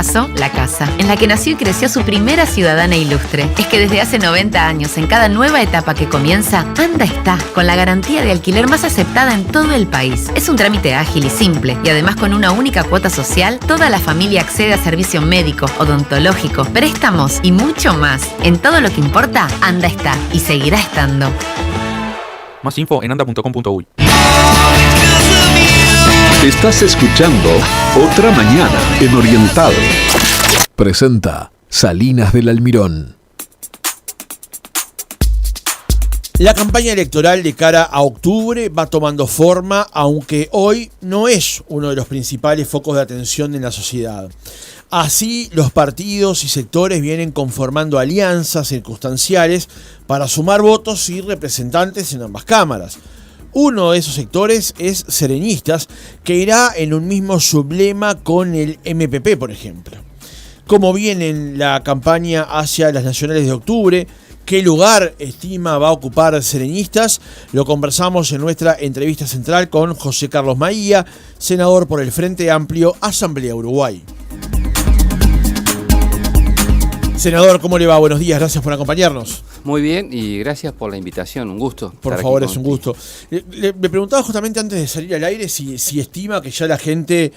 paso, la casa, en la que nació y creció su primera ciudadana ilustre. Es que desde hace 90 años, en cada nueva etapa que comienza, Anda está, con la garantía de alquiler más aceptada en todo el país. Es un trámite ágil y simple, y además con una única cuota social, toda la familia accede a servicio médico, odontológico, préstamos y mucho más. En todo lo que importa, Anda está y seguirá estando. Más info en anda.com.uy. Estás escuchando Otra Mañana en Oriental. Presenta Salinas del Almirón. La campaña electoral de cara a octubre va tomando forma, aunque hoy no es uno de los principales focos de atención en la sociedad. Así, los partidos y sectores vienen conformando alianzas circunstanciales para sumar votos y representantes en ambas cámaras. Uno de esos sectores es Sereñistas, que irá en un mismo sublema con el MPP, por ejemplo. ¿Cómo viene la campaña hacia las nacionales de octubre? ¿Qué lugar estima va a ocupar Sereñistas? Lo conversamos en nuestra entrevista central con José Carlos Maía, senador por el Frente Amplio, Asamblea Uruguay. Senador, ¿cómo le va? Buenos días, gracias por acompañarnos. Muy bien, y gracias por la invitación, un gusto. Por favor, es un gusto. Le preguntaba justamente antes de salir al aire si estima que ya la gente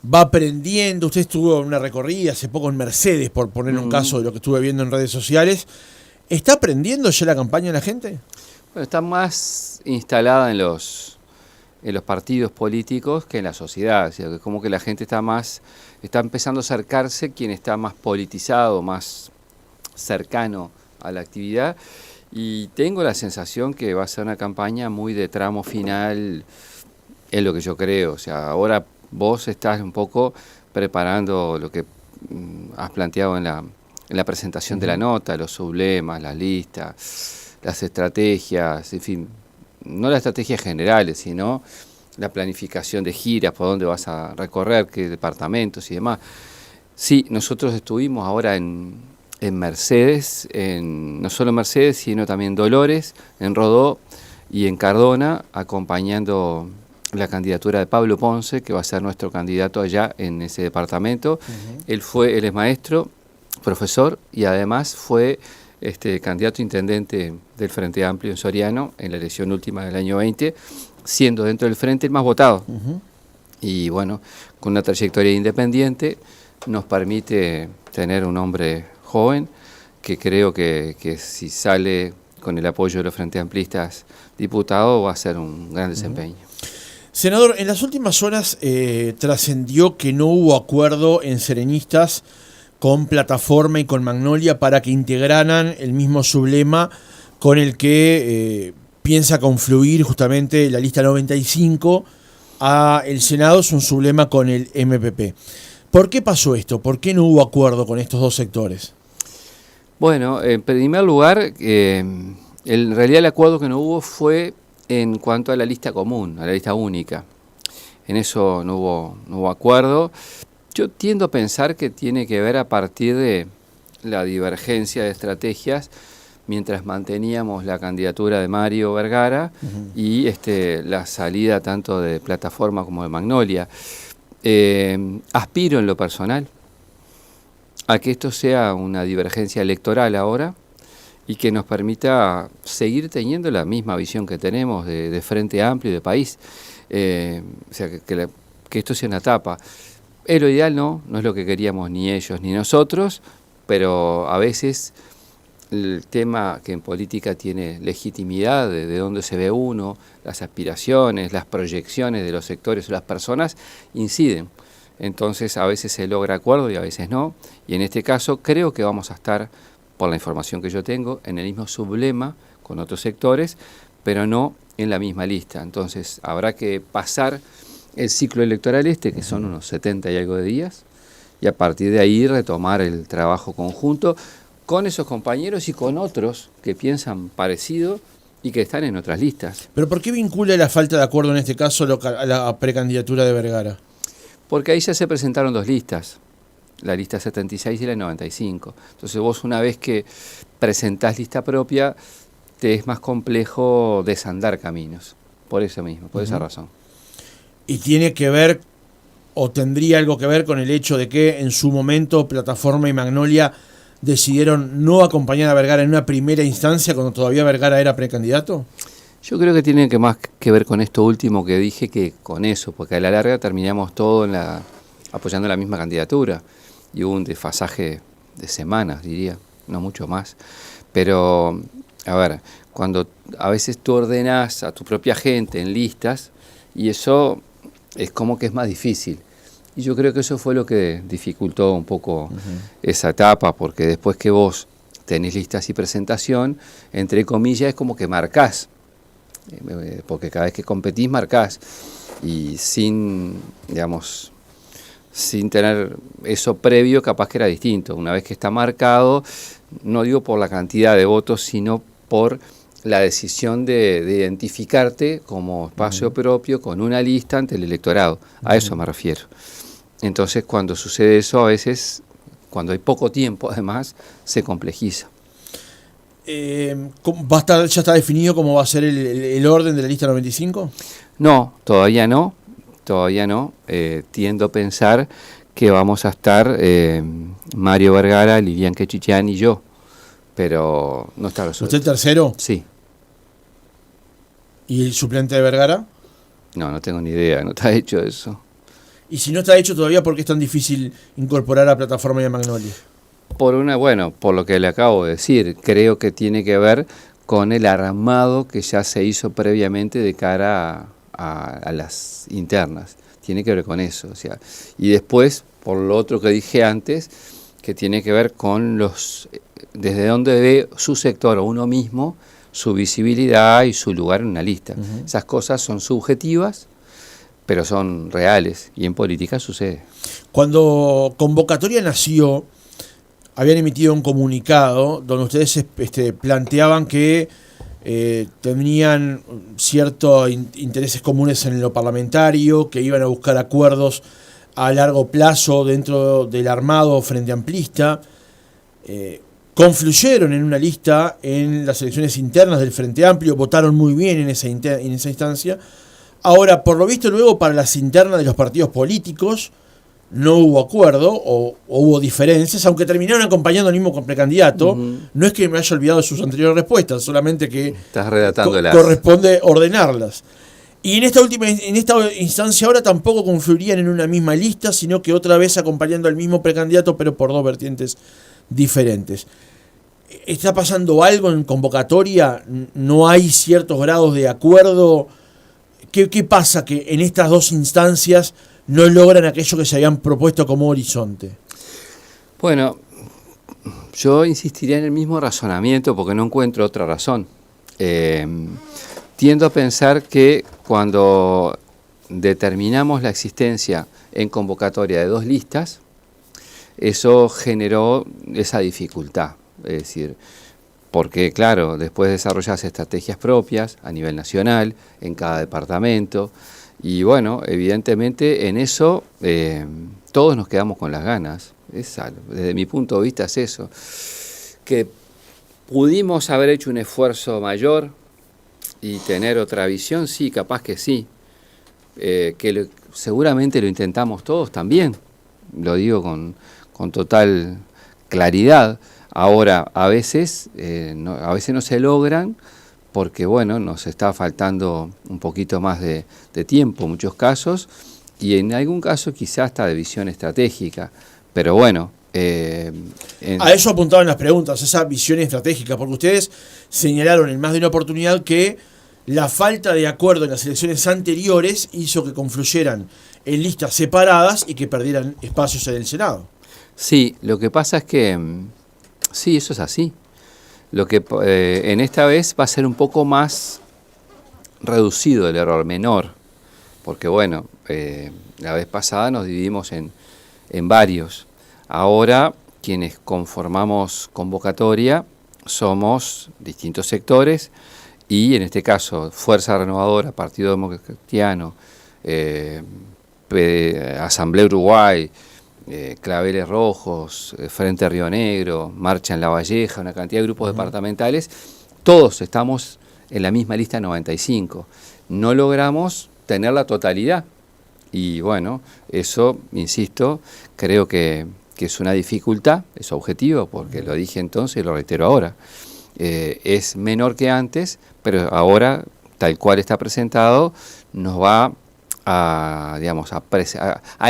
va aprendiendo. Usted estuvo en una recorrida hace poco en Mercedes, por poner un caso de lo que estuve viendo en redes sociales. ¿Está aprendiendo ya la campaña la gente? Bueno, está más instalada en los partidos políticos que en la sociedad. O sea, que como que la gente está empezando a acercarse, quien está más politizado, más cercano a la actividad, y tengo la sensación que va a ser una campaña muy de tramo final, es lo que yo creo. O sea, ahora vos estás un poco preparando lo que has planteado en la presentación de la nota, los sublemas, las listas, las estrategias, en fin, no las estrategias generales, sino la planificación de giras, por dónde vas a recorrer, qué departamentos y demás. Sí, nosotros estuvimos ahora en Mercedes, no solo en Mercedes, sino también en Dolores, en Rodó y en Cardona, acompañando la candidatura de Pablo Ponce, que va a ser nuestro candidato allá en ese departamento. Él es maestro, profesor, y además fue candidato intendente del Frente Amplio en Soriano en la elección última del año 20, siendo dentro del Frente el más votado. Y bueno, con una trayectoria independiente nos permite tener un hombre joven que creo que si sale con el apoyo de los Frente Amplistas diputados va a ser un gran desempeño. Senador, en las últimas horas trascendió que no hubo acuerdo en Sereñistas con Plataforma y con Magnolia para que integraran el mismo sublema con el que piensa confluir justamente la lista 95 a el Senado. Es un sublema con el MPP. ¿Por qué pasó esto? ¿Por qué no hubo acuerdo con estos dos sectores? Bueno, en primer lugar, en realidad el acuerdo que no hubo fue en cuanto a la lista común, a la lista única. En eso no hubo acuerdo. Yo tiendo a pensar que tiene que ver a partir de la divergencia de estrategias mientras manteníamos la candidatura de Mario Vergara y la salida tanto de Plataforma como de Magnolia. Aspiro en lo personal a que esto sea una divergencia electoral ahora y que nos permita seguir teniendo la misma visión que tenemos de Frente Amplio y de país. O sea, que esto sea una etapa. Es lo ideal, no es lo que queríamos ni ellos ni nosotros, pero a veces el tema que en política tiene legitimidad, de dónde se ve uno, las aspiraciones, las proyecciones de los sectores o las personas, inciden. Entonces a veces se logra acuerdo y a veces no, y en este caso creo que vamos a estar, por la información que yo tengo, en el mismo sublema con otros sectores, pero no en la misma lista. Entonces habrá que pasar el ciclo electoral que son unos 70 y algo de días, y a partir de ahí retomar el trabajo conjunto con esos compañeros y con otros que piensan parecido y que están en otras listas. ¿Pero por qué vincula la falta de acuerdo en este caso a la precandidatura de Vergara? Porque ahí ya se presentaron dos listas, la lista 76 y la 95. Entonces vos, una vez que presentás lista propia, te es más complejo desandar caminos, por eso mismo, por esa razón. Y tiene que ver o tendría algo que ver con el hecho de que en su momento Plataforma y Magnolia decidieron no acompañar a Vergara en una primera instancia cuando todavía Vergara era precandidato? Yo creo que tiene que más que ver con esto último que dije que con eso, porque a la larga terminamos todos apoyando la misma candidatura y hubo un desfasaje de semanas, diría, no mucho más. Pero, a ver, cuando a veces tú ordenás a tu propia gente en listas y eso es como que es más difícil. Y yo creo que eso fue lo que dificultó un poco esa etapa, porque después que vos tenés listas y presentación, entre comillas, es como que marcás, porque cada vez que competís marcás, y sin tener eso previo, capaz que era distinto. Una vez que está marcado, no digo por la cantidad de votos, sino por la decisión de identificarte como espacio propio con una lista ante el electorado. A eso me refiero. Entonces, cuando sucede eso, a veces, cuando hay poco tiempo, además, se complejiza. ¿Ya está definido cómo va a ser el orden de la lista 95? No, todavía no. Tiendo a pensar que vamos a estar Mario Vergara, Lilian Quechichán y yo, pero no está resuelto. ¿Usted tercero? Sí. ¿Y el suplente de Vergara? No tengo ni idea, no está hecho eso. Y si no está hecho todavía, ¿por qué es tan difícil incorporar a Plataforma y a Magnolia? Por lo que le acabo de decir, creo que tiene que ver con el armado que ya se hizo previamente de cara a las internas. Tiene que ver con eso. O sea, y después, por lo otro que dije antes, que tiene que ver con desde dónde ve su sector o uno mismo, su visibilidad y su lugar en una lista. Esas cosas son subjetivas, pero son reales, y en política sucede. Cuando Convocatoria nació, habían emitido un comunicado donde ustedes planteaban que tenían ciertos intereses comunes en lo parlamentario, que iban a buscar acuerdos a largo plazo dentro del armado frente amplista. Confluyeron en una lista en las elecciones internas del Frente Amplio, votaron muy bien en esa instancia. Ahora, por lo visto, luego para las internas de los partidos políticos no hubo acuerdo o hubo diferencias, aunque terminaron acompañando al mismo precandidato. No es que me haya olvidado de sus anteriores respuestas, solamente que estás redactándolas. Corresponde ordenarlas. Y en esta instancia ahora tampoco confluirían en una misma lista, sino que otra vez acompañando al mismo precandidato, pero por dos vertientes diferentes. ¿Está pasando algo en Convocatoria? ¿No hay ciertos grados de acuerdo? ¿Qué pasa que en estas dos instancias no logran aquello que se habían propuesto como horizonte? Bueno, yo insistiría en el mismo razonamiento porque no encuentro otra razón. Tiendo a pensar que cuando determinamos la existencia en Convocatoria de dos listas, eso generó esa dificultad. Es decir, porque claro, después de desarrollarse estrategias propias a nivel nacional, en cada departamento, y bueno, evidentemente en eso todos nos quedamos con las ganas. Desde mi punto de vista es eso, que pudimos haber hecho un esfuerzo mayor y tener otra visión, sí, capaz que sí, seguramente lo intentamos todos también, lo digo con total claridad. Ahora, a veces no se logran porque, bueno, nos está faltando un poquito más de tiempo en muchos casos y en algún caso quizás hasta de visión estratégica. Pero bueno... A eso apuntaban las preguntas, esa visión estratégica, porque ustedes señalaron en más de una oportunidad que la falta de acuerdo en las elecciones anteriores hizo que confluyeran en listas separadas y que perdieran espacios en el Senado. Sí, lo que pasa es que... Sí, eso es así. Lo que en esta vez va a ser un poco más reducido el error, menor, porque bueno, la vez pasada nos dividimos en varios. Ahora, quienes conformamos Convocatoria somos distintos sectores y en este caso Fuerza Renovadora, Partido Demócrata Cristiano, Asamblea Uruguay, Claveles Rojos, Frente Río Negro, Marcha en La Valleja, una cantidad de grupos departamentales, todos estamos en la misma lista 95. No logramos tener la totalidad Y bueno, eso, insisto, creo que es una dificultad, es objetivo, porque lo dije entonces y lo reitero ahora. Es menor que antes, pero ahora, tal cual está presentado, nos va a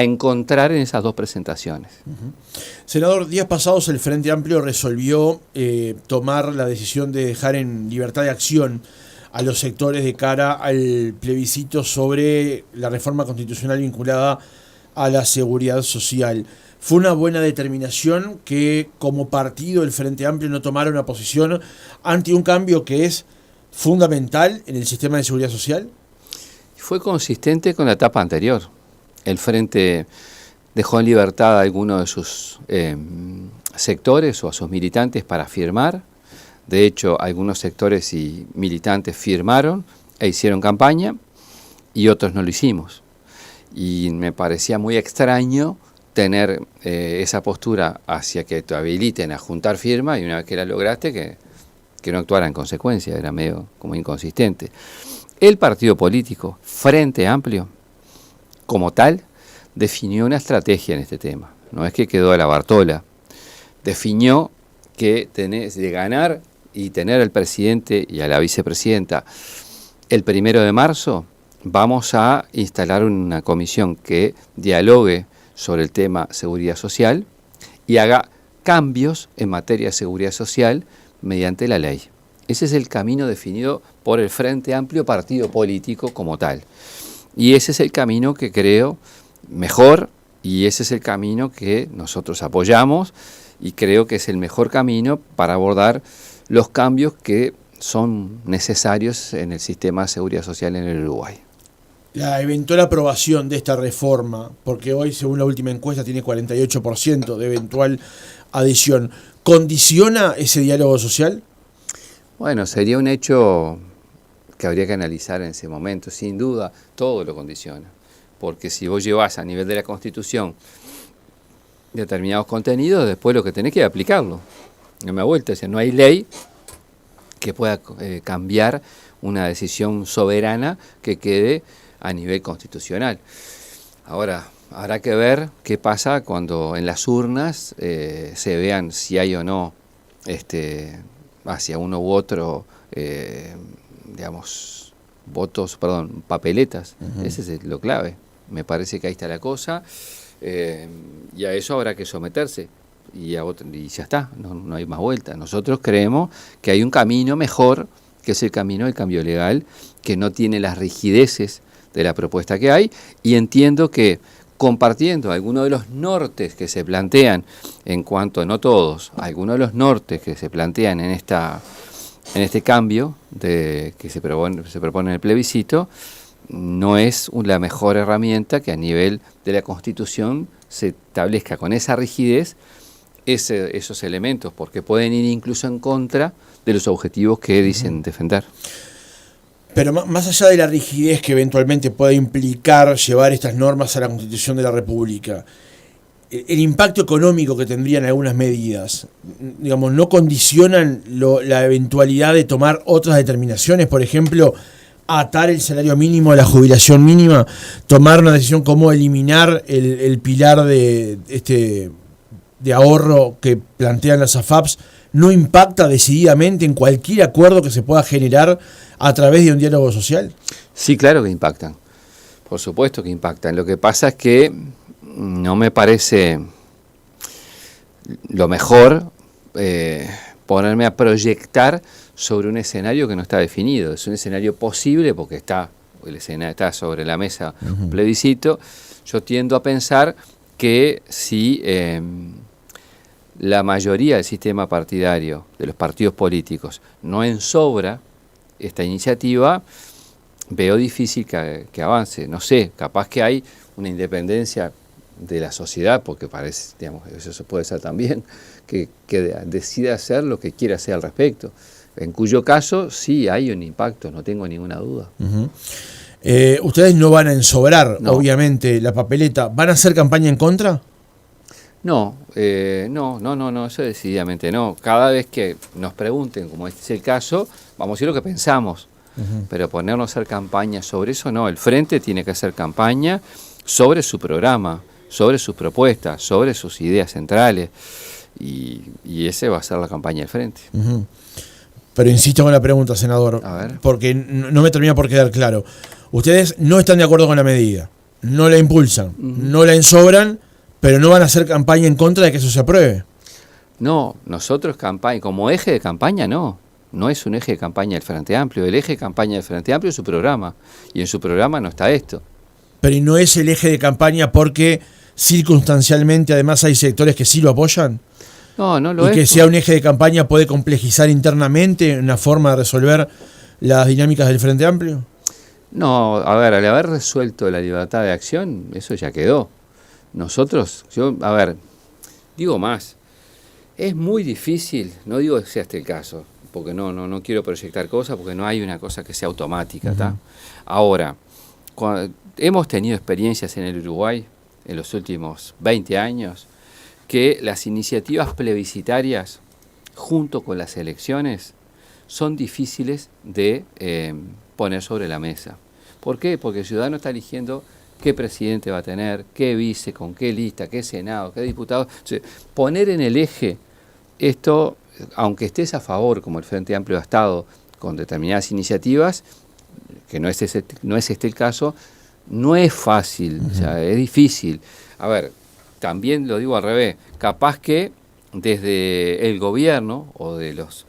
encontrar en esas dos presentaciones. Senador, días pasados el Frente Amplio resolvió tomar la decisión de dejar en libertad de acción a los sectores de cara al plebiscito sobre la reforma constitucional vinculada a la seguridad social. Fue una buena determinación que como partido el Frente Amplio no tomara una posición ante un cambio que es fundamental en el sistema de seguridad social. Fue consistente con la etapa anterior. El Frente dejó en libertad a algunos de sus sectores o a sus militantes para firmar. De hecho, algunos sectores y militantes firmaron e hicieron campaña y otros no lo hicimos. Y me parecía muy extraño tener esa postura hacia que te habiliten a juntar firmas y una vez que la lograste que no actuara en consecuencia, era medio como inconsistente. El partido político Frente Amplio, como tal, definió una estrategia en este tema. No es que quedó a la Bartola. Definió que tenés de ganar y tener al presidente y a la vicepresidenta el 1 de marzo, vamos a instalar una comisión que dialogue sobre el tema seguridad social y haga cambios en materia de seguridad social mediante la ley. Ese es el camino definido por el Frente Amplio partido político como tal. Y ese es el camino que creo mejor y ese es el camino que nosotros apoyamos y creo que es el mejor camino para abordar los cambios que son necesarios en el sistema de seguridad social en el Uruguay. La eventual aprobación de esta reforma, porque hoy según la última encuesta tiene 48% de eventual adhesión, ¿condiciona ese diálogo social? Bueno, sería un hecho que habría que analizar en ese momento. Sin duda, todo lo condiciona. Porque si vos llevás a nivel de la Constitución determinados contenidos, después lo que tenés que aplicarlo. No me vuelta, o sea, no hay ley que pueda cambiar una decisión soberana que quede a nivel constitucional. Ahora, habrá que ver qué pasa cuando en las urnas se vean si hay o no hacia uno u otro, papeletas. Uh-huh. Ese es lo clave. Me parece que ahí está la cosa y a eso habrá que someterse. Y ya está, no hay más vuelta. Nosotros creemos que hay un camino mejor, que es el camino del cambio legal, que no tiene las rigideces de la propuesta que hay, y entiendo que compartiendo algunos de los nortes que se plantean en cuanto, no todos, algunos de los nortes que se plantean en este cambio que se propone en el plebiscito, no es la mejor herramienta que a nivel de la Constitución se establezca con esa rigidez esos elementos, porque pueden ir incluso en contra de los objetivos que dicen defender. Pero más allá de la rigidez que eventualmente pueda implicar llevar estas normas a la Constitución de la República, el impacto económico que tendrían algunas medidas, digamos, ¿no condicionan la eventualidad de tomar otras determinaciones? Por ejemplo, atar el salario mínimo a la jubilación mínima, tomar una decisión como eliminar el pilar de ahorro que plantean las AFAPs, ¿no impacta decididamente en cualquier acuerdo que se pueda generar a través de un diálogo social? Sí, claro que impactan. Por supuesto que impactan. Lo que pasa es que no me parece lo mejor ponerme a proyectar sobre un escenario que no está definido. Es un escenario posible porque el escenario está sobre la mesa, un plebiscito. Yo tiendo a pensar que si la mayoría del sistema partidario, de los partidos políticos, no ensobra esta iniciativa, veo difícil que avance. No sé, capaz que hay una independencia de la sociedad, porque parece, eso puede ser también, que decida hacer lo que quiera hacer al respecto. En cuyo caso, sí hay un impacto, no tengo ninguna duda. Uh-huh. Ustedes no van a ensobrar, obviamente, la papeleta. ¿Van a hacer campaña en contra? No, eso decididamente no. Cada vez que nos pregunten, como este es el caso, vamos a decir lo que pensamos. Uh-huh. Pero ponernos a hacer campaña sobre eso, no. El Frente tiene que hacer campaña sobre su programa, sobre sus propuestas, sobre sus ideas centrales. Y ese va a ser la campaña del Frente. Uh-huh. Pero insisto con la pregunta, senador, A ver. porque no me termina por quedar claro. Ustedes no están de acuerdo con la medida, no la impulsan, no la ensobran, pero no van a hacer campaña en contra de que eso se apruebe. No, nosotros campaña, como eje de campaña no es un eje de campaña del Frente Amplio. El eje de campaña del Frente Amplio es su programa, y en su programa no está esto. Pero ¿y no es el eje de campaña porque circunstancialmente además hay sectores que sí lo apoyan? No lo es. Y que sea un eje de campaña puede complejizar internamente una forma de resolver las dinámicas del Frente Amplio. No, a ver, al haber resuelto la libertad de acción, eso ya quedó. Nosotros, digo más, es muy difícil, no digo que sea este el caso, porque no quiero proyectar cosas, porque no hay una cosa que sea automática, ¿tá? Ahora, hemos tenido experiencias en el Uruguay en los últimos 20 años, que las iniciativas plebiscitarias, junto con las elecciones, son difíciles de poner sobre la mesa. ¿Por qué? Porque el ciudadano está eligiendo qué presidente va a tener, qué vice, con qué lista, qué senado, qué diputado. O sea, poner en el eje esto, aunque estés a favor, como el Frente Amplio ha estado, con determinadas iniciativas, que no es este el caso, no es fácil, o sea, es difícil. A ver, también lo digo al revés, capaz que desde el gobierno o de los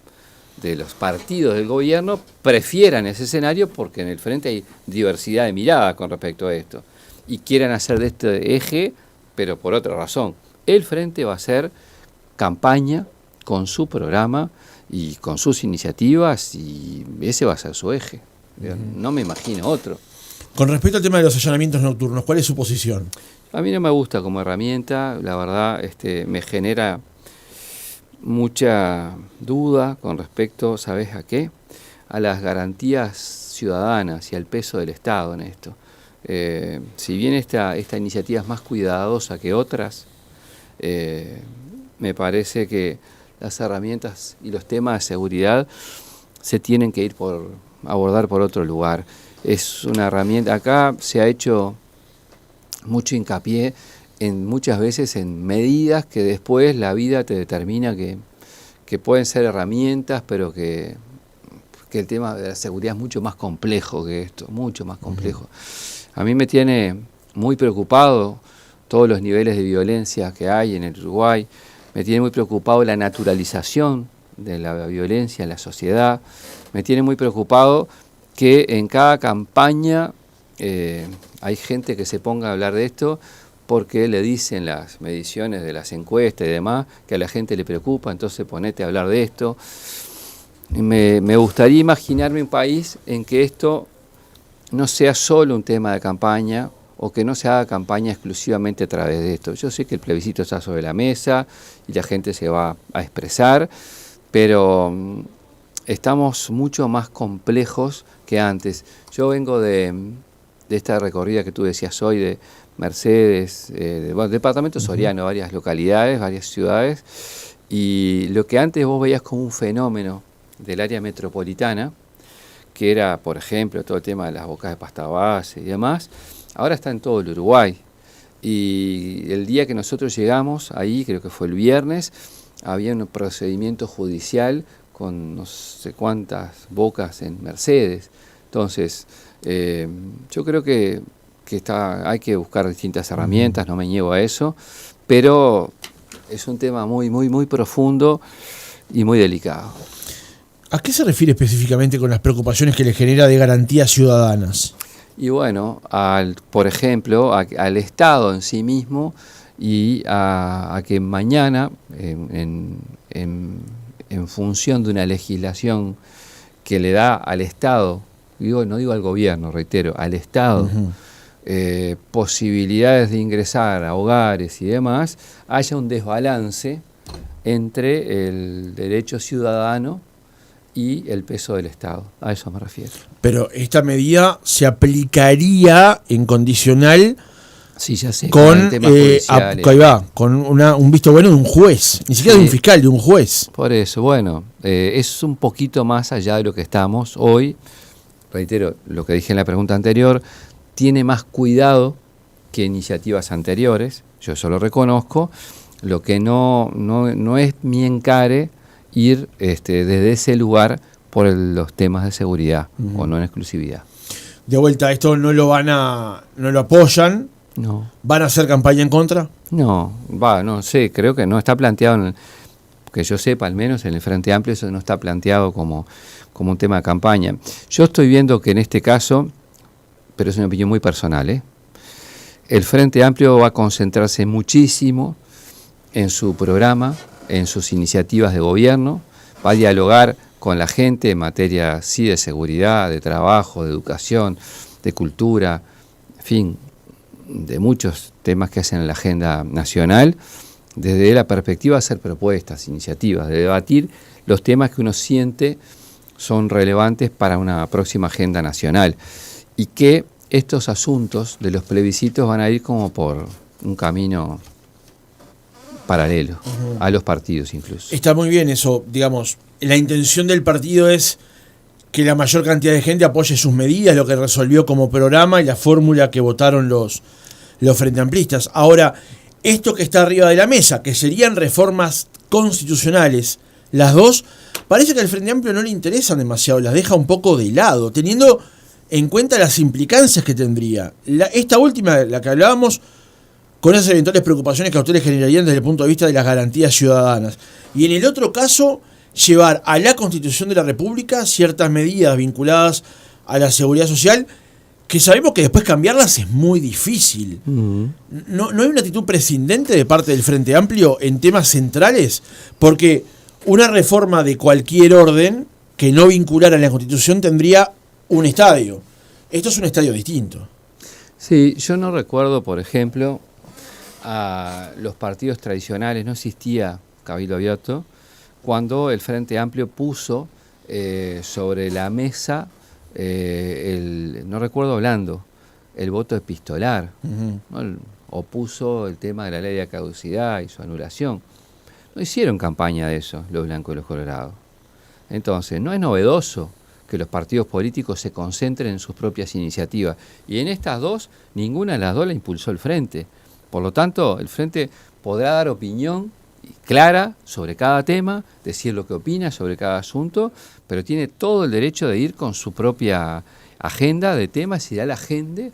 partidos del gobierno prefieran ese escenario porque en el Frente hay diversidad de miradas con respecto a esto y quieran hacer de este eje, pero por otra razón. El Frente va a hacer campaña con su programa y con sus iniciativas y ese va a ser su eje. No me imagino otro. Con respecto al tema de los allanamientos nocturnos, ¿cuál es su posición? A mí no me gusta como herramienta, la verdad me genera mucha duda con respecto, ¿sabes a qué? A las garantías ciudadanas y al peso del Estado en esto. Si bien esta iniciativa es más cuidadosa que otras, me parece que las herramientas y los temas de seguridad se tienen que abordar por otro lugar. Es una herramienta, acá se ha hecho mucho hincapié muchas veces en medidas que después la vida te determina que pueden ser herramientas, pero que el tema de la seguridad es mucho más complejo que esto, mucho más complejo. A mí me tiene muy preocupado todos los niveles de violencia que hay en el Uruguay, me tiene muy preocupado la naturalización de la violencia en la sociedad, me tiene muy preocupado que en cada campaña hay gente que se ponga a hablar de esto porque le dicen las mediciones de las encuestas y demás que a la gente le preocupa, entonces ponete a hablar de esto. Me gustaría imaginarme un país en que esto no sea solo un tema de campaña o que no se haga campaña exclusivamente a través de esto. Yo sé que el plebiscito está sobre la mesa y la gente se va a expresar, pero estamos mucho más complejos que antes. Yo vengo de esta recorrida que tú decías hoy de Mercedes, departamento Soriano, varias localidades, varias ciudades, y lo que antes vos veías como un fenómeno del área metropolitana, que era, por ejemplo, todo el tema de las bocas de pasta base y demás, ahora está en todo el Uruguay. Y el día que nosotros llegamos ahí, creo que fue el viernes, había un procedimiento judicial con no sé cuántas bocas en Mercedes. Entonces, yo creo que hay que buscar distintas herramientas, no me niego a eso, pero es un tema muy, muy, muy profundo y muy delicado. ¿A qué se refiere específicamente con las preocupaciones que le genera de garantías ciudadanas? Y bueno, por ejemplo, al Estado en sí mismo y a que mañana, en función de una legislación que le da al Estado, no digo al gobierno, reitero, al Estado, posibilidades de ingresar a hogares y demás, haya un desbalance entre el derecho ciudadano y el peso del Estado. A eso me refiero. Pero esta medida se aplicaría en condicional sí, ya sé, con, ahí va, con un visto bueno de un juez, ni siquiera de un fiscal, de un juez. Por eso, bueno, es un poquito más allá de lo que estamos hoy. Reitero lo que dije en la pregunta anterior, tiene más cuidado que iniciativas anteriores, yo eso lo reconozco. Lo que no es mi encare ir desde ese lugar por los temas de seguridad o no en exclusividad. De vuelta, esto no lo apoyan. No. ¿Van a hacer campaña en contra? No sé, creo que no está planteado, que yo sepa al menos en el Frente Amplio eso no está planteado como un tema de campaña. Yo estoy viendo que en este caso, pero es una opinión muy personal, el Frente Amplio va a concentrarse muchísimo en su programa, en sus iniciativas de gobierno, va a dialogar con la gente en materia sí de seguridad, de trabajo, de educación, de cultura, en fin, de muchos temas que hacen en la agenda nacional, desde la perspectiva de hacer propuestas, iniciativas, de debatir los temas que uno siente son relevantes para una próxima agenda nacional y que estos asuntos de los plebiscitos van a ir como por un camino paralelo a los partidos incluso. Está muy bien eso, digamos, la intención del partido es que la mayor cantidad de gente apoye sus medidas, lo que resolvió como programa y la fórmula que votaron los frente amplistas. Ahora, esto que está arriba de la mesa, que serían reformas constitucionales, las dos, parece que al Frente Amplio no le interesan demasiado, las deja un poco de lado, teniendo en cuenta las implicancias que tendría. Esta última, la que hablábamos, con esas eventuales preocupaciones que a ustedes generarían desde el punto de vista de las garantías ciudadanas. Y en el otro caso, llevar a la Constitución de la República ciertas medidas vinculadas a la seguridad social, que sabemos que después cambiarlas es muy difícil. ¿No hay una actitud prescindente de parte del Frente Amplio en temas centrales? Porque una reforma de cualquier orden que no vinculara a la Constitución tendría un estadio. Esto es un estadio distinto. Sí, yo no recuerdo, por ejemplo, a los partidos tradicionales, no existía Cabildo Abierto, cuando el Frente Amplio puso sobre la mesa, no recuerdo hablando, el voto epistolar, ¿no? O puso el tema de la ley de caducidad y su anulación. No hicieron campaña de eso los blancos y los colorados. Entonces, no es novedoso que los partidos políticos se concentren en sus propias iniciativas. Y en estas dos, ninguna de las dos la impulsó el Frente. Por lo tanto, el Frente podrá dar opinión clara sobre cada tema, decir lo que opina sobre cada asunto, pero tiene todo el derecho de ir con su propia agenda de temas y será la gente,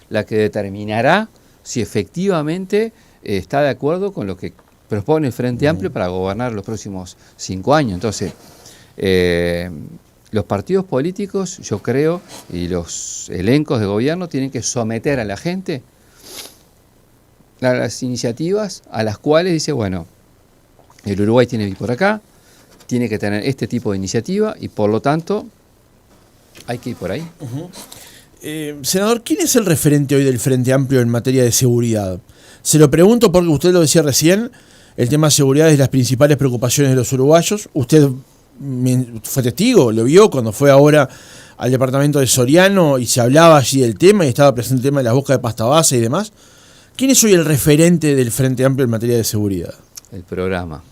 la que determinará si efectivamente está de acuerdo con lo que propone el Frente Amplio para gobernar los próximos 5 años. Entonces, los partidos políticos, yo creo, y los elencos de gobierno tienen que someter a la gente a las iniciativas a las cuales dice, bueno, el Uruguay tiene que ir por acá, tiene que tener este tipo de iniciativa y por lo tanto hay que ir por ahí. Senador, ¿quién es el referente hoy del Frente Amplio en materia de seguridad? Se lo pregunto porque usted lo decía recién, el tema de seguridad es de las principales preocupaciones de los uruguayos. Usted fue testigo, lo vio cuando fue ahora al departamento de Soriano y se hablaba allí del tema y estaba presente el tema de las bocas de pasta base y demás. ¿Quién es hoy el referente del Frente Amplio en materia de seguridad? El programa.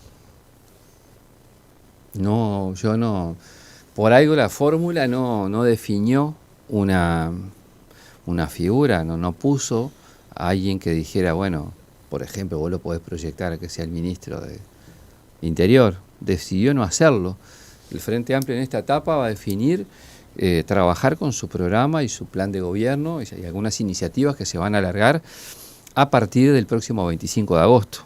No, yo no. Por algo la fórmula no definió una figura, no puso a alguien que dijera, bueno, por ejemplo, vos lo podés proyectar a que sea el ministro de Interior. Decidió no hacerlo. El Frente Amplio en esta etapa va a definir, trabajar con su programa y su plan de gobierno y algunas iniciativas que se van a alargar a partir del próximo 25 de agosto.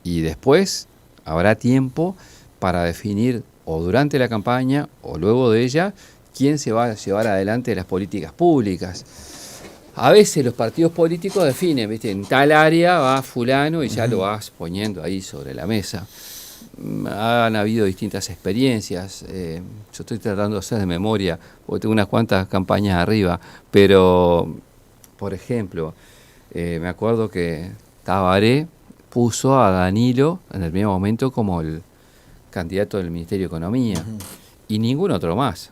Y después habrá tiempo para definir, o durante la campaña, o luego de ella, quién se va a llevar adelante las políticas públicas. A veces los partidos políticos definen, ¿viste? En tal área va fulano y ya lo vas poniendo ahí sobre la mesa. Han habido distintas experiencias. Yo estoy tratando de hacer de memoria, porque tengo unas cuantas campañas arriba, pero, por ejemplo, me acuerdo que Tabaré puso a Danilo en el mismo momento como el candidato del Ministerio de Economía y ningún otro más.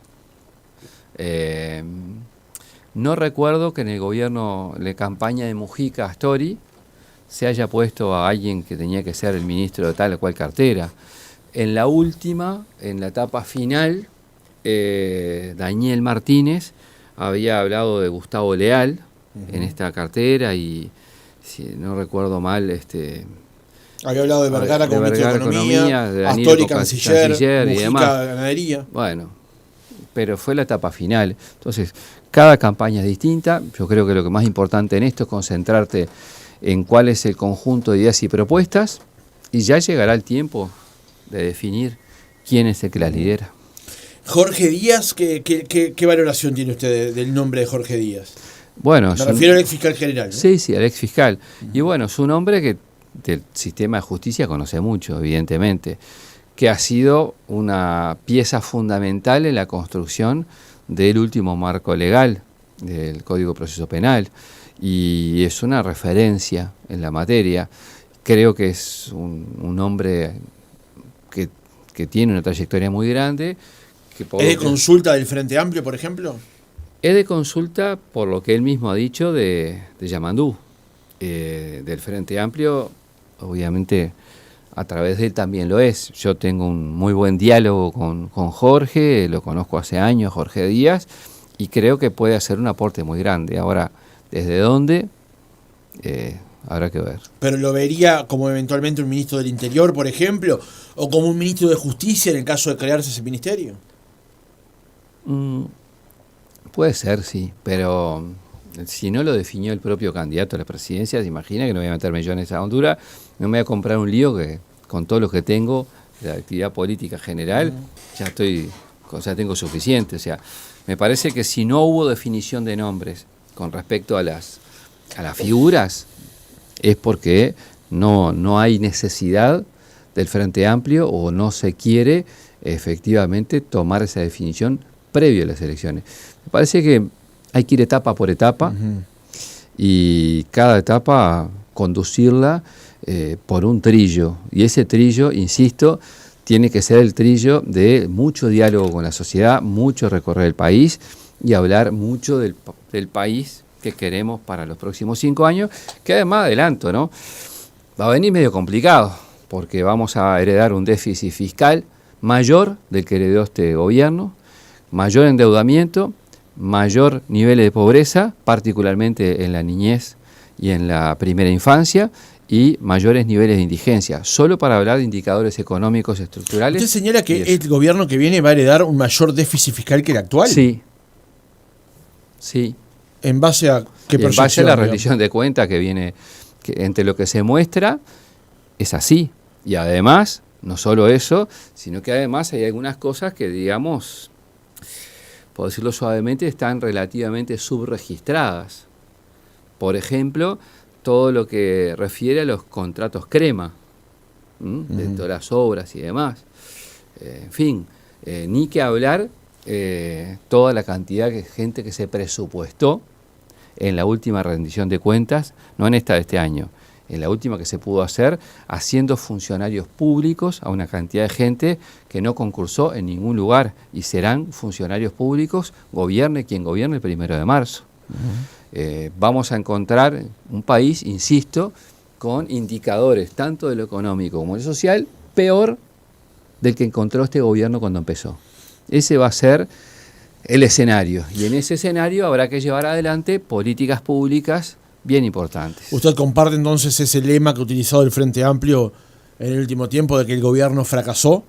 No recuerdo que en el gobierno, la campaña de Mujica Astori, se haya puesto a alguien que tenía que ser el ministro de tal o cual cartera. En la última, en la etapa final, Daniel Martínez había hablado de Gustavo Leal en esta cartera y, si no recuerdo mal, había hablado de Vergara como ministro de Economía, de Astori canciller, y Mujica demás. Ganadería. Bueno, pero fue la etapa final. Entonces, cada campaña es distinta. Yo creo que lo que más importante en esto es concentrarte en cuál es el conjunto de ideas y propuestas, y ya llegará el tiempo de definir quién es el que las lidera. Jorge Díaz, ¿qué valoración tiene usted del nombre de Jorge Díaz? Bueno, Me refiero al ex fiscal general, ¿no? Sí, al ex fiscal. Y bueno, es un hombre que del sistema de justicia conoce mucho, evidentemente, que ha sido una pieza fundamental en la construcción del último marco legal del Código de Proceso Penal, y es una referencia en la materia. Creo que es un hombre que tiene una trayectoria muy grande. ¿Es de consulta del Frente Amplio, por ejemplo? Es de consulta, por lo que él mismo ha dicho, de Yamandú. Del Frente Amplio, obviamente, a través de él también lo es. Yo tengo un muy buen diálogo con Jorge, lo conozco hace años, Jorge Díaz, y creo que puede hacer un aporte muy grande. Ahora, ¿desde dónde? Habrá que ver. ¿Pero lo vería como eventualmente un ministro del Interior, por ejemplo? ¿O como un ministro de Justicia en el caso de crearse ese ministerio? Puede ser, sí, pero si no lo definió el propio candidato a la presidencia, se imagina que no voy a meter millones a Honduras, no me voy a comprar un lío que con todo lo que tengo de la actividad política general, ya tengo suficiente. O sea, me parece que si no hubo definición de nombres con respecto a las figuras, es porque no hay necesidad del Frente Amplio o no se quiere efectivamente tomar esa definición previo a las elecciones. Me parece que hay que ir etapa por etapa y cada etapa conducirla por un trillo. Y ese trillo, insisto, tiene que ser el trillo de mucho diálogo con la sociedad, mucho recorrer el país y hablar mucho del país que queremos para los próximos 5 años, que además adelanto, ¿no? Va a venir medio complicado, porque vamos a heredar un déficit fiscal mayor del que heredó este gobierno, mayor endeudamiento, mayor nivel de pobreza, particularmente en la niñez y en la primera infancia, y mayores niveles de indigencia, solo para hablar de indicadores económicos estructurales. ¿Usted señala que el gobierno que viene va a heredar un mayor déficit fiscal que el actual? Sí. ¿En base a qué proyección? En base a la rendición de cuentas que viene, que entre lo que se muestra, es así. Y además, no solo eso, sino que además hay algunas cosas que, digamos, por decirlo suavemente, están relativamente subregistradas. Por ejemplo, todo lo que refiere a los contratos crema, de todas las obras y demás. En fin, ni que hablar toda la cantidad de gente que se presupuestó en la última rendición de cuentas, no en esta de este año, en la última que se pudo hacer, haciendo funcionarios públicos a una cantidad de gente que no concursó en ningún lugar y serán funcionarios públicos, gobierne quien gobierne el 1 de marzo. Vamos a encontrar un país, insisto, con indicadores tanto de lo económico como de lo social, peor del que encontró este gobierno cuando empezó. Ese va a ser el escenario, y en ese escenario habrá que llevar adelante políticas públicas bien importantes. ¿Usted comparte entonces ese lema que ha utilizado el Frente Amplio en el último tiempo de que el gobierno fracasó?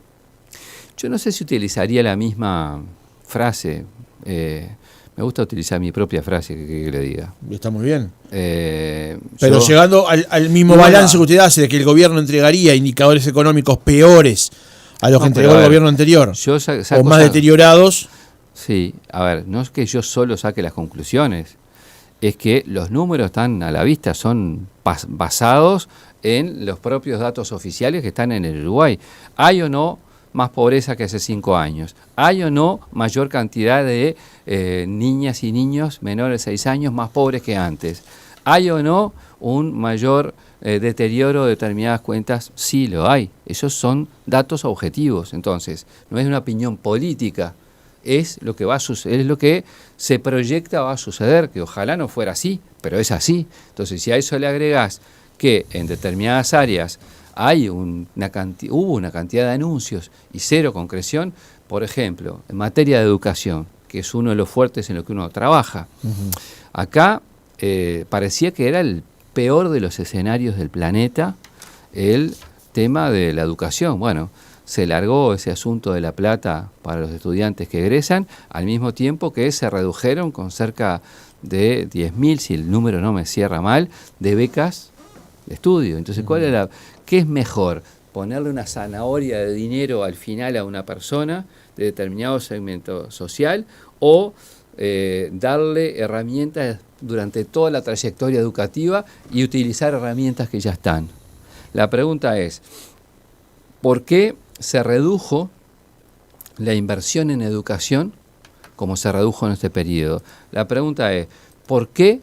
Yo no sé si utilizaría la misma frase. Me gusta utilizar mi propia frase que le diga. Está muy bien. Pero llegando al mismo balance que usted hace de que el gobierno entregaría indicadores económicos peores a los que entregó el gobierno anterior, o más deteriorados. Sí, a ver, no es que yo solo saque las conclusiones, es que los números están a la vista, son basados en los propios datos oficiales que están en el Uruguay. ¿Hay o no más pobreza que hace 5 años? ¿Hay o no mayor cantidad de niñas y niños menores de 6 años más pobres que antes? ¿Hay o no un mayor deterioro de determinadas cuentas? Sí, lo hay. Esos son datos objetivos. Entonces, no es una opinión política, es lo que va a suceder, es lo que se proyecta va a suceder, que ojalá no fuera así, pero es así. Entonces, si a eso le agregás que en determinadas áreas hubo una cantidad de anuncios y cero concreción, por ejemplo, en materia de educación, que es uno de los fuertes en lo que uno trabaja. Acá parecía que era el peor de los escenarios del planeta el tema de la educación. Bueno, se largó ese asunto de la plata para los estudiantes que egresan, al mismo tiempo que se redujeron con cerca de 10.000, si el número no me cierra mal, de becas de estudio. Entonces, ¿qué es mejor? ¿Ponerle una zanahoria de dinero al final a una persona de determinado segmento social o darle herramientas durante toda la trayectoria educativa y utilizar herramientas que ya están? La pregunta es, ¿por qué se redujo la inversión en educación como se redujo en este periodo? La pregunta es, ¿por qué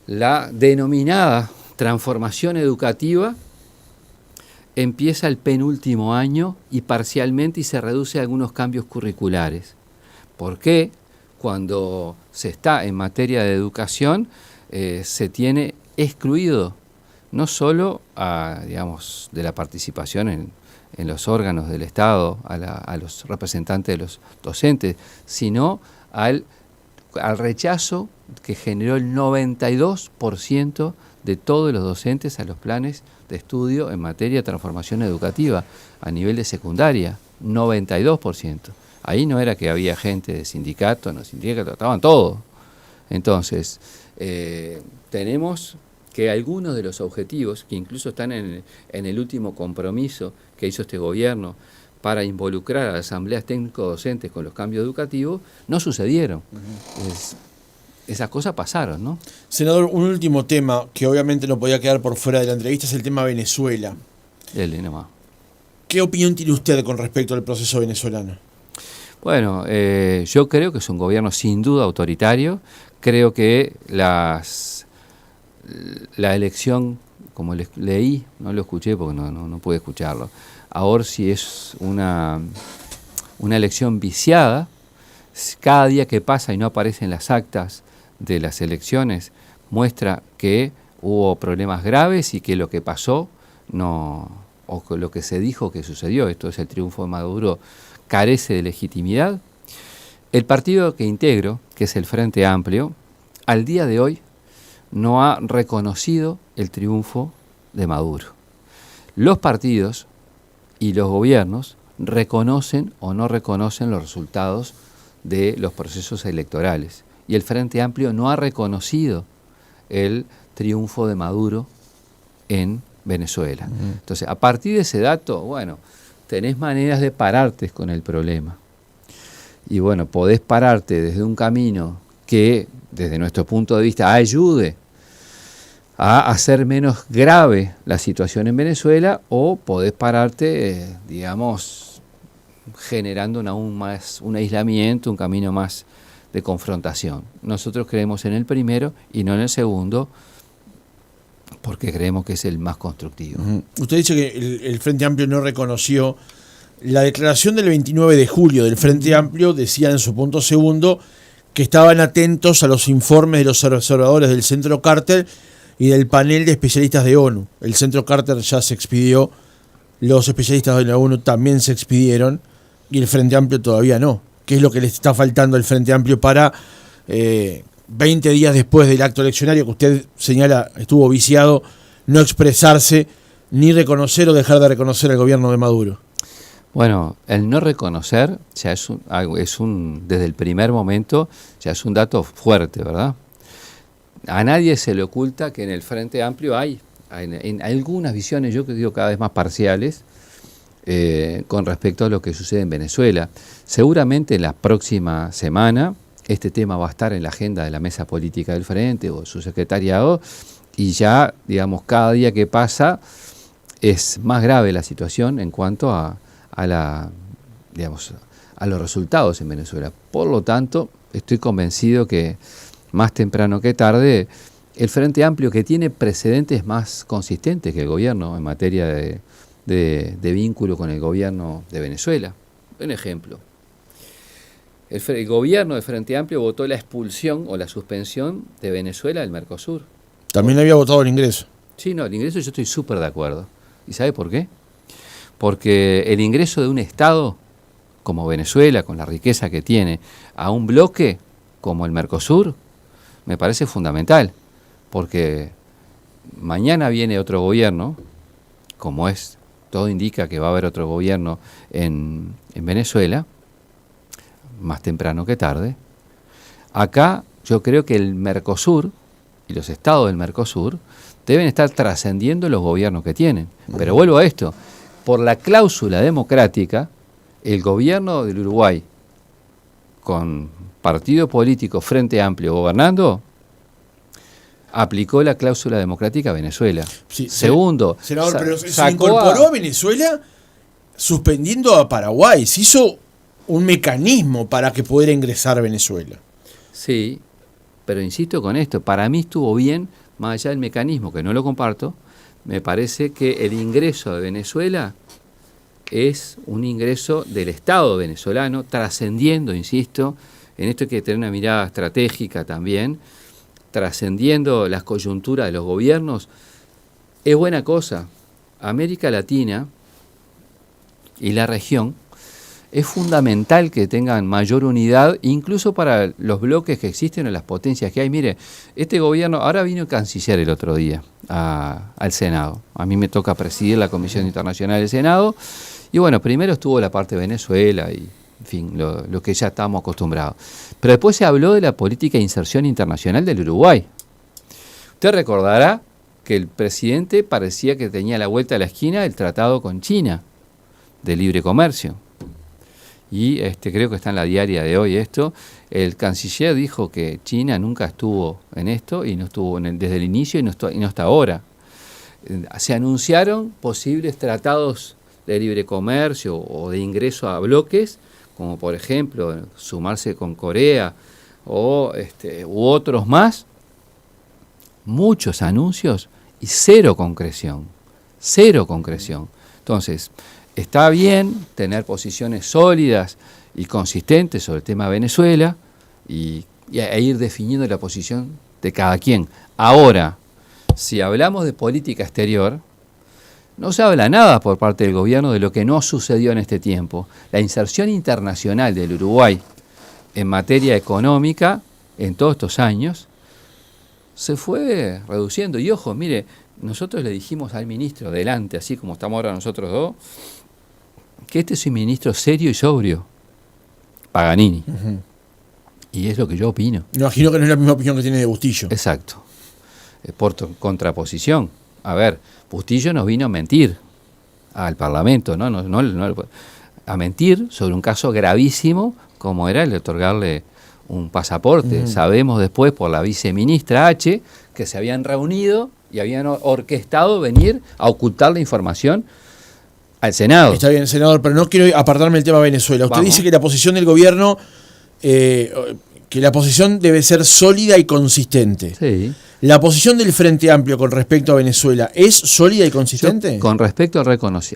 la denominada transformación educativa empieza el penúltimo año y parcialmente y se reduce a algunos cambios curriculares? ¿Por qué cuando se está en materia de educación se tiene excluido no solo de la participación en los órganos del Estado, a los representantes de los docentes, sino al rechazo que generó el 92% de todos los docentes a los planes de estudio en materia de transformación educativa a nivel de secundaria? 92%. Ahí no era que había gente de sindicato, no sindicato, estaban todos. Entonces, tenemos que algunos de los objetivos, que incluso están en el último compromiso que hizo este gobierno para involucrar a las asambleas técnico-docentes con los cambios educativos, no sucedieron. Esas cosas pasaron, ¿no? Senador, un último tema que obviamente no podía quedar por fuera de la entrevista es el tema Venezuela. Dele nomás. ¿Qué opinión tiene usted con respecto al proceso venezolano? Bueno, yo creo que es un gobierno sin duda autoritario. Creo que la elección, como leí, no lo escuché porque no pude escucharlo, ahora sí es una elección viciada. Cada día que pasa y no aparecen las actas de las elecciones muestra que hubo problemas graves y que lo que pasó o lo que se dijo que sucedió, esto es el triunfo de Maduro, carece de legitimidad. El partido que integro, que es el Frente Amplio, al día de hoy no ha reconocido el triunfo de Maduro. Los partidos y los gobiernos reconocen o no reconocen los resultados de los procesos electorales. Y el Frente Amplio no ha reconocido el triunfo de Maduro en Venezuela. Entonces, a partir de ese dato, bueno, tenés maneras de pararte con el problema. Y bueno, podés pararte desde un camino que, desde nuestro punto de vista, ayude a hacer menos grave la situación en Venezuela, o podés pararte, generando aún más un aislamiento, un camino más de confrontación. Nosotros creemos en el primero y no en el segundo, porque creemos que es el más constructivo. Usted dice que el Frente Amplio no reconoció. La declaración del 29 de julio del Frente Amplio decía en su punto segundo que estaban atentos a los informes de los observadores del Centro Carter y del panel de especialistas de ONU. El Centro Carter ya se expidió, los especialistas de la ONU también se expidieron y el Frente Amplio todavía no. ¿Qué es lo que le está faltando al Frente Amplio para 20 días después del acto eleccionario que usted señala estuvo viciado, no expresarse ni reconocer o dejar de reconocer al gobierno de Maduro? Bueno, el no reconocer ya es desde el primer momento ya es un dato fuerte, ¿verdad? A nadie se le oculta que en el Frente Amplio hay en algunas visiones, yo que digo cada vez más parciales, con respecto a lo que sucede en Venezuela. Seguramente la próxima semana este tema va a estar en la agenda de la mesa política del Frente o su secretariado, y ya, cada día que pasa es más grave la situación en cuanto a los resultados en Venezuela. Por lo tanto, estoy convencido que más temprano que tarde el Frente Amplio, que tiene precedentes más consistentes que el gobierno en materia de vínculo con el gobierno de Venezuela. Un ejemplo. El gobierno del Frente Amplio votó la expulsión o la suspensión de Venezuela del Mercosur. También había votado el ingreso. Sí, no, el ingreso yo estoy súper de acuerdo. ¿Y sabe por qué? Porque el ingreso de un Estado como Venezuela, con la riqueza que tiene, a un bloque como el Mercosur, me parece fundamental, porque mañana viene otro gobierno, como es, todo indica que va a haber otro gobierno en Venezuela, más temprano que tarde. Acá yo creo que el Mercosur y los estados del Mercosur deben estar trascendiendo los gobiernos que tienen. Pero vuelvo a esto, por la cláusula democrática, el gobierno del Uruguay, con partido político Frente Amplio gobernando, aplicó la cláusula democrática a Venezuela. Sí, Segundo, senador, pero se sacó incorporó a Venezuela suspendiendo a Paraguay. Se hizo un mecanismo para que pudiera ingresar Venezuela. Sí, pero insisto con esto, para mí estuvo bien, más allá del mecanismo, que no lo comparto, me parece que el ingreso de Venezuela es un ingreso del Estado venezolano, trascendiendo, insisto, en esto hay que tener una mirada estratégica también, trascendiendo las coyunturas de los gobiernos. Es buena cosa. América Latina y la región es fundamental que tengan mayor unidad, incluso para los bloques que existen o las potencias que hay. Mire, este gobierno, ahora vino el canciller el otro día al Senado. A mí me toca presidir la Comisión Internacional del Senado. Y bueno, primero estuvo la parte de Venezuela y, en fin, lo que ya estamos acostumbrados. Pero después se habló de la política de inserción internacional del Uruguay. Usted recordará que el presidente parecía que tenía a la vuelta de la esquina el tratado con China de libre comercio. Y creo que está en la diaria de hoy esto. El canciller dijo que China nunca estuvo en esto y no estuvo desde el inicio y no está ahora. Se anunciaron posibles tratados de libre comercio o de ingreso a bloques, como por ejemplo sumarse con Corea u otros más. Muchos anuncios y cero concreción. Entonces, está bien tener posiciones sólidas y consistentes sobre el tema de Venezuela e ir definiendo la posición de cada quien. Ahora, si hablamos de política exterior, no se habla nada por parte del gobierno de lo que no sucedió en este tiempo. La inserción internacional del Uruguay en materia económica en todos estos años se fue reduciendo. Y ojo, mire, nosotros le dijimos al ministro delante, así como estamos ahora nosotros dos, que este es un ministro serio y sobrio, Paganini. Uh-huh. Y es lo que yo opino. Me imagino que no es la misma opinión que tiene de Bustillo. Exacto. Por contraposición. A ver, Bustillo nos vino a mentir al Parlamento, ¿no? No, a mentir sobre un caso gravísimo como era el de otorgarle un pasaporte. Uh-huh. Sabemos después por la viceministra H que se habían reunido y habían orquestado venir a ocultar la información al Senado. Está bien, senador, pero no quiero apartarme del tema Venezuela. Usted dice que la posición del gobierno, que la posición debe ser sólida y consistente. Sí. ¿La posición del Frente Amplio con respecto a Venezuela es sólida y consistente? Con respecto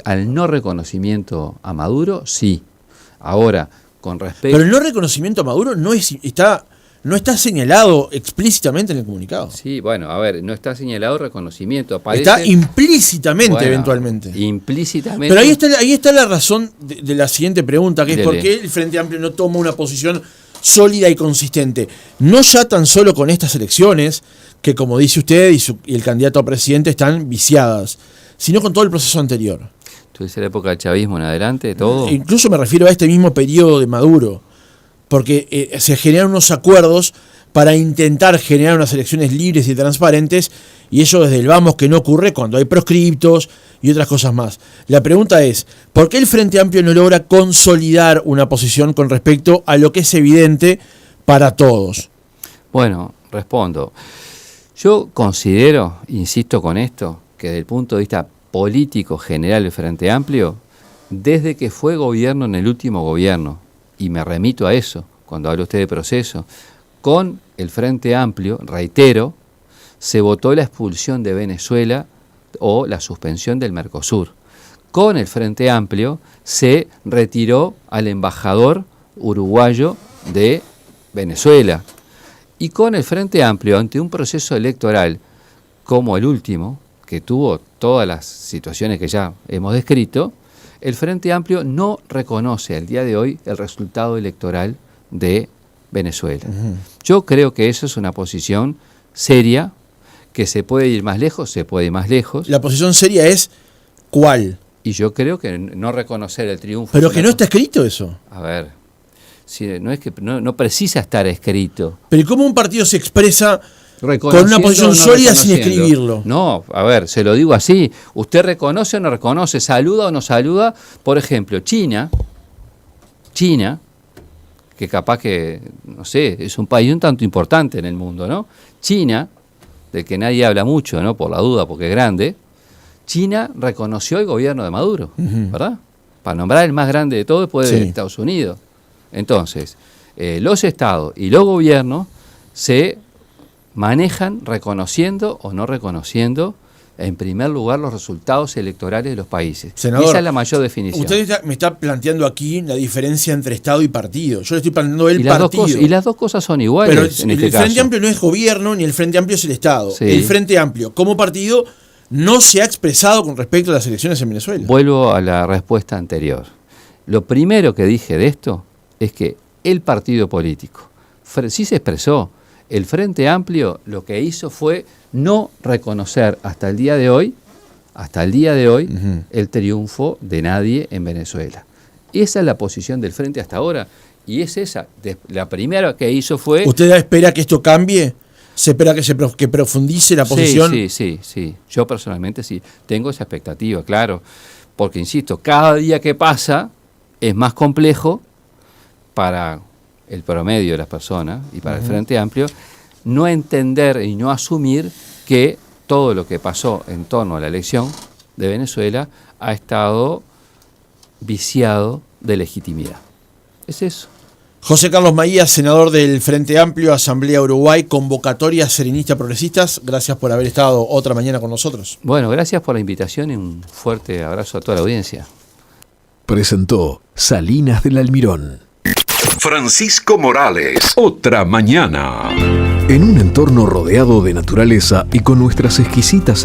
al no reconocimiento a Maduro, sí. Ahora, con respecto... Pero el no reconocimiento a Maduro no está señalado explícitamente en el comunicado. Sí, bueno, a ver, no está señalado reconocimiento. Está implícitamente, eventualmente. Implícitamente. Pero ahí está la razón de la siguiente pregunta, que es por qué el Frente Amplio no toma una posición sólida y consistente. No ya tan solo con estas elecciones, que como dice usted y el candidato a presidente están viciadas, sino con todo el proceso anterior. ¿Tú dices la época del chavismo en adelante, todo? Incluso me refiero a este mismo periodo de Maduro, porque se generan unos acuerdos para intentar generar unas elecciones libres y transparentes, y eso desde el vamos que no ocurre cuando hay proscriptos y otras cosas más. La pregunta es, ¿por qué el Frente Amplio no logra consolidar una posición con respecto a lo que es evidente para todos? Bueno, respondo. Yo considero, insisto con esto, que desde el punto de vista político general del Frente Amplio, desde que fue gobierno en el último gobierno, y me remito a eso, cuando habla usted de proceso, con el Frente Amplio, reitero, se votó la expulsión de Venezuela o la suspensión del Mercosur. Con el Frente Amplio se retiró al embajador uruguayo de Venezuela. Y con el Frente Amplio, ante un proceso electoral como el último, que tuvo todas las situaciones que ya hemos descrito, el Frente Amplio no reconoce al día de hoy el resultado electoral de Venezuela. Uh-huh. Yo creo que eso es una posición seria, que se puede ir más lejos, se puede ir más lejos. La posición seria es ¿cuál? Y yo creo que no reconocer el triunfo. Pero que no está escrito eso. A ver, si no es que no precisa estar escrito. Pero ¿y cómo un partido se expresa con una Reconociendo posición o no sólida sin reconociendo? escribirlo? No, a ver, se lo digo así. ¿Usted reconoce o no reconoce? ¿Saluda o no saluda? Por ejemplo, China, que capaz que, no sé, es un país un tanto importante en el mundo, ¿no? China, del que nadie habla mucho, ¿no? Por la duda, porque es grande. China reconoció el gobierno de Maduro, ¿verdad? Para nombrar el más grande de todo después de Estados Unidos. Entonces, los estados y los gobiernos se manejan reconociendo o no reconociendo, en primer lugar, los resultados electorales de los países. Senador, esa es la mayor definición. Usted me está planteando aquí la diferencia entre Estado y partido. Yo le estoy planteando el y las partido. y las dos cosas son iguales Pero en este el caso. Frente Amplio no es gobierno, ni el Frente Amplio es el Estado. Sí. El Frente Amplio, como partido, no se ha expresado con respecto a las elecciones en Venezuela. Vuelvo a la respuesta anterior. Lo primero que dije de esto es que el partido político sí se expresó. El Frente Amplio lo que hizo fue no reconocer hasta el día de hoy, el triunfo de nadie en Venezuela. Esa es la posición del Frente hasta ahora. Y es esa. La primera que hizo fue... ¿Usted espera que esto cambie? ¿Se espera que profundice la posición? Sí. Yo personalmente sí. Tengo esa expectativa, claro. Porque, insisto, cada día que pasa es más complejo para el promedio de las personas y para el Frente Amplio no entender y no asumir que todo lo que pasó en torno a la elección de Venezuela ha estado viciado de legitimidad. Es eso. José Carlos Maías, senador del Frente Amplio, Asamblea Uruguay, convocatoria serenista progresistas. Gracias por haber estado otra mañana con nosotros. Bueno, gracias por la invitación y un fuerte abrazo a toda la audiencia. Presentó Salinas del Almirón. Francisco Morales, otra mañana. En un entorno rodeado de naturaleza y con nuestras exquisitas